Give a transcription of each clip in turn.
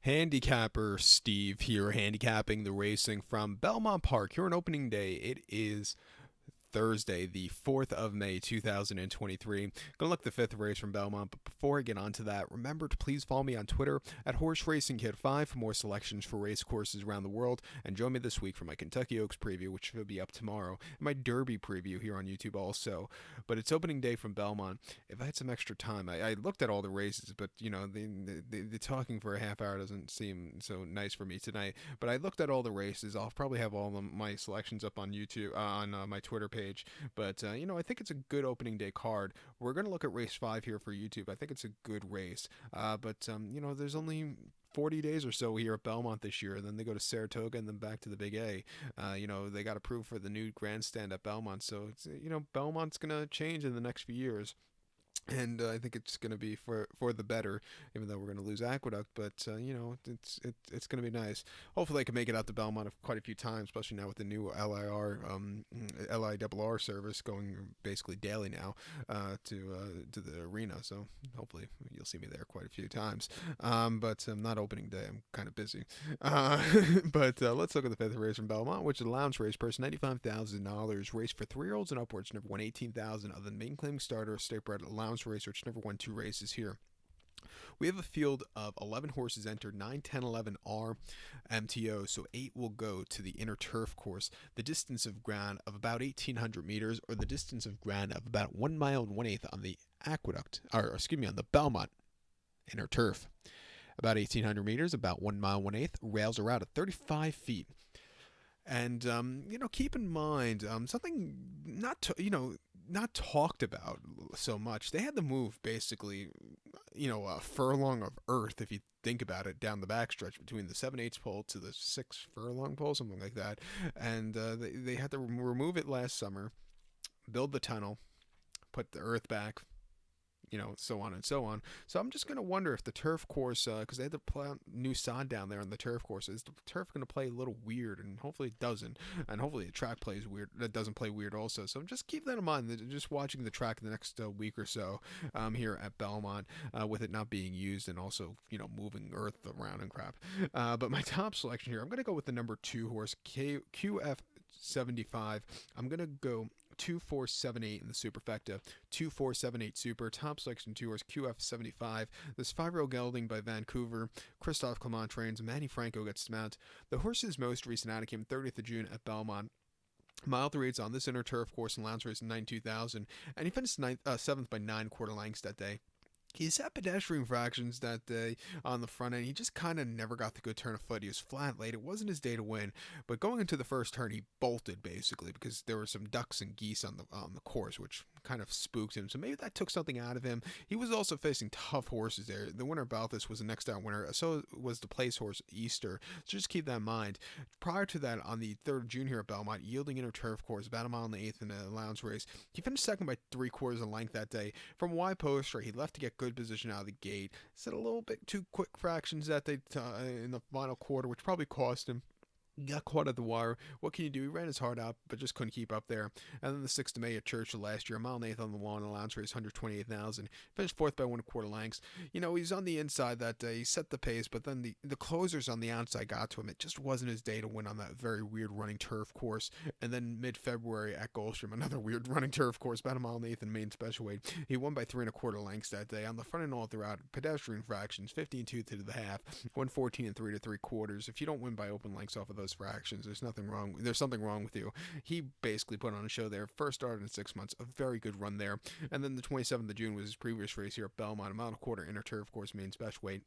Handicapper Steve here, handicapping the racing from Belmont Park here on opening day. It is Thursday, the 4th of May, 2023. Gonna look the fifth race from Belmont, but before I get on to that, remember to please follow me on Twitter at Horse Racing Kid 5 for more selections for race courses around the world, and join me this week for my Kentucky Oaks preview, which will be up tomorrow, and my Derby preview here on YouTube also. But it's opening day from Belmont. If I had some extra time, I looked at all the races, but the talking for a half hour doesn't seem so nice for me tonight. But I looked at all the races. I'll probably have all of my selections up on YouTube, on my Twitter page. But I think it's a good opening day card. We're gonna look at race 5 here for YouTube. I think it's a good race. But there's only 40 days or so here at Belmont this year, and then they go to Saratoga and then back to the Big A. They got approved for the new grandstand at Belmont, so Belmont's gonna change in the next few years. And I think it's going to be for the better, even though we're going to lose Aqueduct. But it's going to be nice. Hopefully, I can make it out to Belmont quite a few times, especially now with the new LIRR service going basically daily now to the arena. So hopefully, you'll see me there quite a few times. But not opening day. I'm kind of busy. Uh, but let's look at the fifth race from Belmont, which is a lounge race. Purse $95,000. Race for 3-year-olds and upwards. Never won 18,000 of the main claim starter, state bred lounge race, which never won 2 races here. We have a field of 11 horses entered, 9, 10, 11 are MTO, so 8 will go to the inner turf course. The distance of ground of about 1,800 meters, or the distance of ground of about 1 mile and 1/8 on the on the Belmont inner turf. About 1,800 meters, about 1 mile 1/8. Rails are out at 35 feet. And keep in mind something not talked about so much. They had to move basically, a furlong of earth, if you think about it, down the backstretch between the 7/8 pole to the 6 furlong pole, something like that. And they had to remove it last summer, build the tunnel, put the earth back, so on and so on. So I'm just going to wonder if the turf course, because they had to plant new sod down there on the turf course, is the turf going to play a little weird? And hopefully it doesn't. And hopefully the track plays weird. That doesn't play weird also. So just keep that in mind. Just watching the track the next week or so here at Belmont, with it not being used and also, moving earth around and crap. But my top selection here, I'm going to go with the number 2 horse, QF75. I'm going to go 2478 in the superfecta, 2478 super. Top selection 2 horse QF75. This 5-year-old gelding by Vancouver. Christophe Clement trains. Manny Franco gets to mount. The horse's most recent outing came 30th of June at Belmont. Mile 3 on this inner turf course in Lounge Race in 92,000, and he finished 7th by 9 quarter lengths that day. He's had pedestrian fractions that day on the front end. He just kind of never got the good turn of foot. He was flat late. It wasn't his day to win. But going into the first turn, he bolted basically because there were some ducks and geese on the course, which kind of spooked him. So maybe that took something out of him. He was also facing tough horses there. The winner Balthus was the next out winner. So was the place horse Easter. So just keep that in mind. Prior to that, on the 3rd of June here at Belmont, yielding inner turf course, about a mile and 1/8 in a lounge race. He finished second by 3/4 of length that day. From wide poster, he left to get good position out of the gate. Set a little bit too quick fractions that day in the final quarter, which probably cost him. Got caught at the wire. What can you do? He ran his heart out, but just couldn't keep up there. And then the 6th of May at Churchill last year, a mile and 1/8 on the wall in a lounge race, 128,000. Finished 4th by 1/4 lengths. He's on the inside that day. He set the pace, but then the closers on the outside got to him. It just wasn't his day to win on that very weird running turf course. And then mid-February at Goldstream, another weird running turf course, about a mile and 1/8 in main special weight. He won by 3 1/4 lengths that day. On the front and all throughout, pedestrian fractions, 15-2 to the half, 114 and 3 3/4. If you don't win by open lengths off of those fractions, there's something wrong with you. He basically put on a show there. First start in 6 months, a very good run there. And then the 27th of June was his previous race here at Belmont, a mile and a quarter inner turf course, main special weight.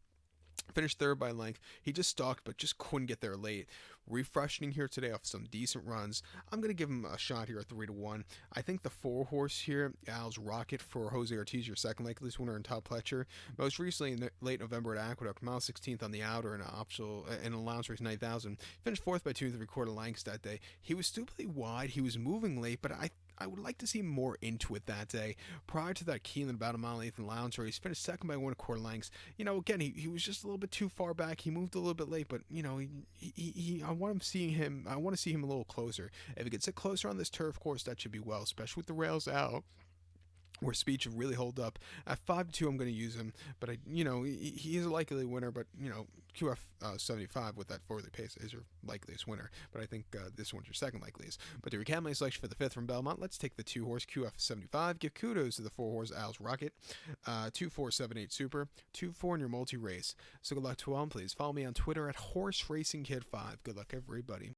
Finished 3rd by length. He just stalked, but just couldn't get there late. Refreshing here today off some decent runs. I'm going to give him a shot here at 3-1. I think the 4 horse here, Al's Rocket for Jose Ortiz, your second Lakers winner in Todd Pletcher. Most recently in late November at Aqueduct, mile 16th on the outer in a lounge race 9,000. Finished 4th by 2 3/4 lengths that day. He was stupidly wide. He was moving late, but I would like to see more into it that day. Prior to that, Keelan about a mile and 1/8 in the lounge race, finished second by 1/4 lengths. Again, he was just a little bit too far back. He moved a little bit late, but I want to see him a little closer. If he could sit closer on this turf course, that should be well, especially with the rails out. where speed should really hold up. At 5-2, I'm going to use him, but he is a likely winner. But QF 75 with that forwardly pace is your likeliest winner. But I think this one's your second likeliest. But to recap my selection for the 5th from Belmont, let's take the 2 horse QF 75. Give kudos to the 4 horse Al's Rocket, 2478 Super, 2-4 in your multi race. So good luck to all. Please follow me on Twitter at HorseRacingKid5. Good luck, everybody.